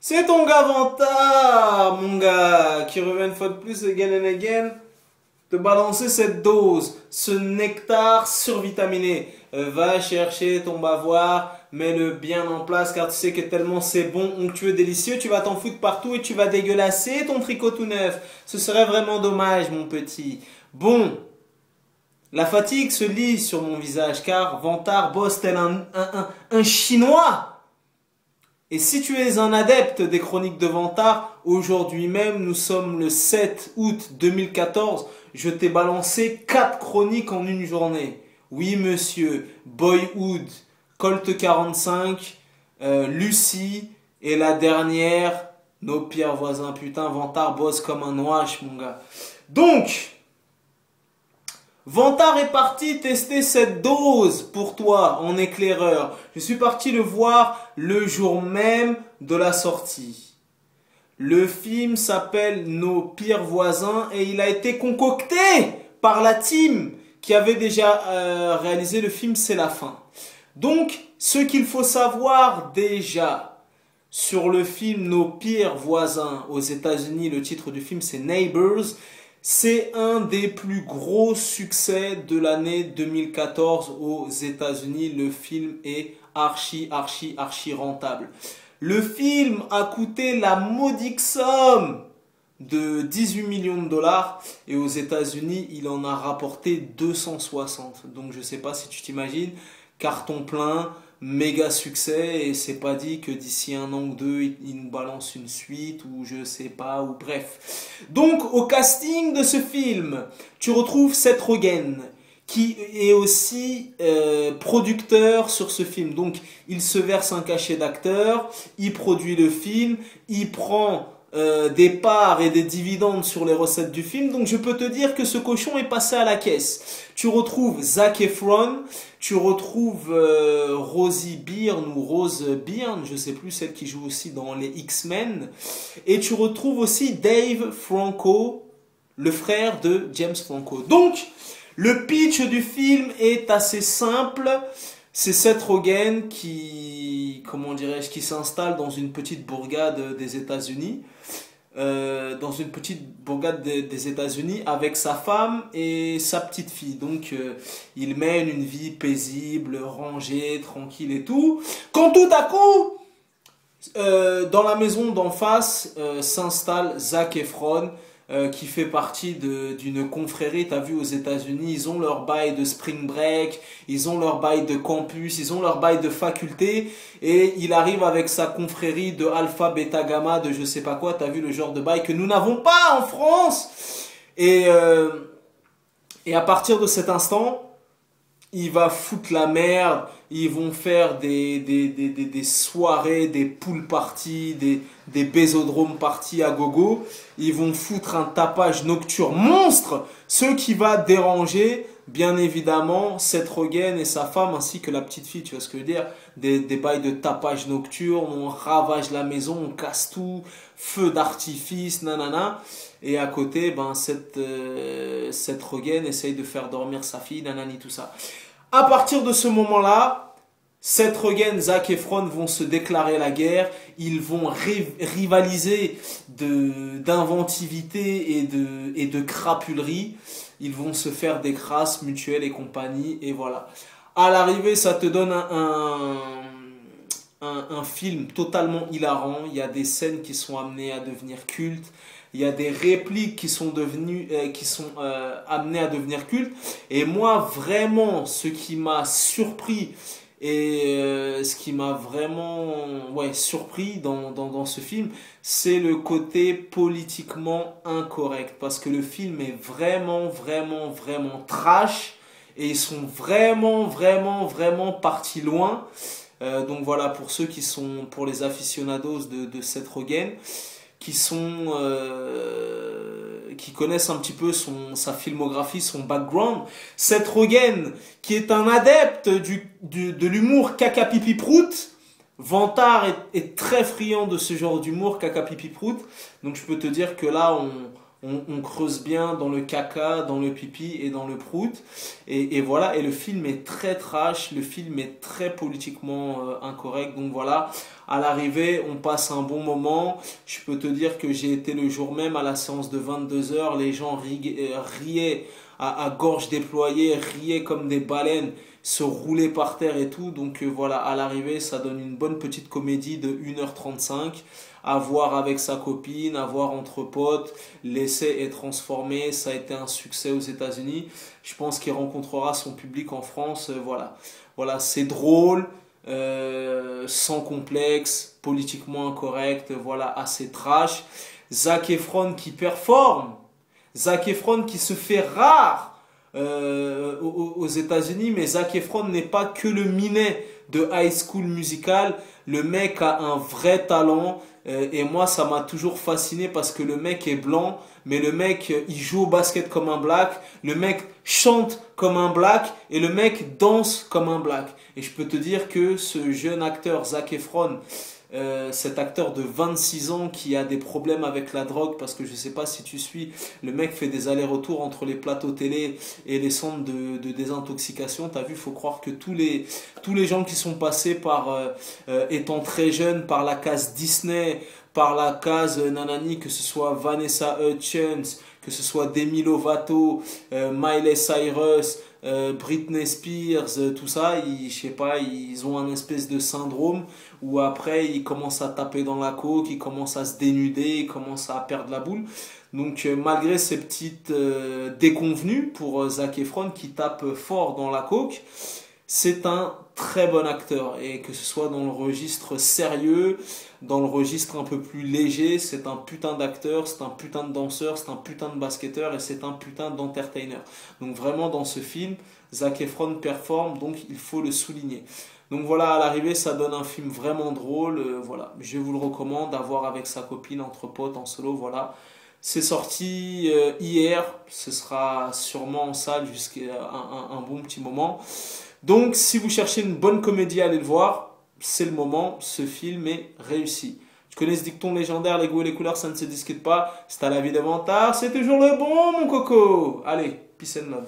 C'est ton gars Vantard, mon gars, qui revient une fois de plus, again and again, te balancer cette dose, ce nectar survitaminé. Va chercher ton bavoir, mets-le bien en place, car tu sais que tellement c'est bon, onctueux, délicieux, tu vas t'en foutre partout et tu vas dégueulasser ton tricot tout neuf. Ce serait vraiment dommage, mon petit. Bon, la fatigue se lit sur mon visage, car Vantard bosse tel un Chinois. Et si tu es un adepte des chroniques de Vantard, aujourd'hui même, nous sommes le 7 août 2014, je t'ai balancé 4 chroniques en une journée. Oui, monsieur, Boyhood, Colt 45, Lucie, et la dernière, nos pires voisins. Putain, Vantard bosse comme un ouache, mon gars. Donc, Vantard est parti tester cette dose pour toi en éclaireur. Je suis parti le voir le jour même de la sortie. Le film s'appelle Nos pires voisins et il a été concocté par la team qui avait déjà réalisé le film C'est la fin. Donc, ce qu'il faut savoir déjà sur le film Nos pires voisins aux États-Unis, le titre du film c'est Neighbors. C'est un des plus gros succès de l'année 2014 aux États-Unis. Le film est archi rentable. Le film a coûté la modique somme de 18 millions de dollars et aux États-Unis, il en a rapporté 260. Donc je sais pas si tu t'imagines, carton plein, méga succès et c'est pas dit que d'ici un an ou deux il nous balance une suite ou je sais pas ou bref. Donc au casting de ce film, tu retrouves Seth Rogen qui est aussi producteur sur ce film. Donc il se verse un cachet d'acteur, il produit le film, il prend des parts et des dividendes sur les recettes du film. Donc je peux te dire que ce cochon est passé à la caisse. Tu retrouves Zac Efron, tu retrouves Rosie Byrne ou Rose Byrne, je sais plus, celle qui joue aussi dans les X-Men. Et tu retrouves aussi Dave Franco, le frère de James Franco. Donc le pitch du film est assez simple. C'est Seth Rogen qui, comment dirais-je, qui s'installe dans une petite bourgade des États-Unis, des États-Unis avec sa femme et sa petite fille. Donc il mène une vie paisible, rangée, tranquille et tout. Quand tout à coup, dans la maison d'en face s'installe Zac Efron, qui fait partie d'une confrérie. T'as vu, aux États-Unis, ils ont leur bail de spring break, ils ont leur bail de campus, ils ont leur bail de faculté, et il arrive avec sa confrérie de alpha, bêta, gamma, de je sais pas quoi. T'as vu le genre de bail que nous n'avons pas en France. Et à partir de cet instant, il va foutre la merde, ils vont faire des soirées, des pool parties, des bésodromes parties à gogo. Ils vont foutre un tapage nocturne monstre, ce qui va déranger, bien évidemment, Seth Rogen et sa femme, ainsi que la petite fille, tu vois ce que je veux dire. Des bails de tapage nocturne, on ravage la maison, on casse tout, feu d'artifice, nanana. Et à côté, ben, Seth Rogen essaye de faire dormir sa fille, nanani, tout ça. À partir de ce moment-là, Seth Rogen, Zac Efron vont se déclarer la guerre. Ils vont rivaliser d'inventivité et de crapulerie. Ils vont se faire des crasses mutuelles et compagnie. Et voilà. À l'arrivée, ça te donne un film totalement hilarant. Il y a des scènes qui sont amenées à devenir cultes. Il y a des répliques qui sont amenées à devenir cultes. Et moi, vraiment, ce qui m'a surpris et ce qui m'a vraiment surpris dans ce film, c'est le côté politiquement incorrect. Parce que le film est vraiment trash. Et ils sont vraiment partis loin. Donc voilà, pour ceux pour les aficionados de Seth Rogen, qui connaissent un petit peu sa filmographie, son background. Seth Rogen, qui est un adepte de l'humour caca pipi prout. Vantard est très friand de ce genre d'humour caca pipi prout. Donc je peux te dire que là, on creuse bien dans le caca, dans le pipi et dans le prout. Et voilà, et le film est très trash, le film est très politiquement incorrect. Donc voilà, à l'arrivée, on passe un bon moment. Je peux te dire que j'ai été le jour même à la séance de 22 heures. Les gens riaient à gorge déployée, riaient comme des baleines, se roulaient par terre et tout. Donc voilà, à l'arrivée, ça donne une bonne petite comédie de 1h35 à voir avec sa copine, à voir entre potes. L'essai est transformé, ça a été un succès aux États-Unis. Je pense qu'il rencontrera son public en France. Voilà, voilà, c'est drôle, sans complexe, politiquement incorrect, voilà, assez trash. Zac Efron qui performe, Zac Efron qui se fait rare aux États-Unis, mais Zac Efron n'est pas que le minet de High School Musical. Le mec a un vrai talent. Et moi, ça m'a toujours fasciné parce que le mec est blanc, mais le mec, il joue au basket comme un black, le mec chante comme un black et le mec danse comme un black. Et je peux te dire que ce jeune acteur, Zac Efron, cet acteur de 26 ans qui a des problèmes avec la drogue, parce que je sais pas si tu suis, le mec fait des allers-retours entre les plateaux télé et les centres de désintoxication. T'as vu, faut croire que tous les gens qui sont passés par, étant très jeunes, par la case Disney, par la case nanani, que ce soit Vanessa Hudgens, que ce soit Demi Lovato, Miley Cyrus, Britney Spears, tout ça, je sais pas, ils ont un espèce de syndrome où après ils commencent à taper dans la coke, ils commencent à se dénuder, ils commencent à perdre la boule. Donc malgré ces petites déconvenues pour Zac Efron qui tape fort dans la coke, c'est un très bon acteur, et que ce soit dans le registre sérieux, dans le registre un peu plus léger, c'est un putain d'acteur, c'est un putain de danseur, c'est un putain de basketteur et c'est un putain d'entertainer. Donc vraiment dans ce film, Zac Efron performe, donc il faut le souligner. Donc voilà, à l'arrivée, ça donne un film vraiment drôle, voilà, je vous le recommande à voir avec sa copine, entre potes, en solo, voilà. C'est sorti hier, ce sera sûrement en salle jusqu'à un bon petit moment. Donc, si vous cherchez une bonne comédie, allez le voir. C'est le moment. Ce film est réussi. Tu connais ce dicton légendaire, les goûts et les couleurs, ça ne se discute pas. C'est à la vie d'avantage. C'est toujours le bon, mon coco. Allez, peace and love.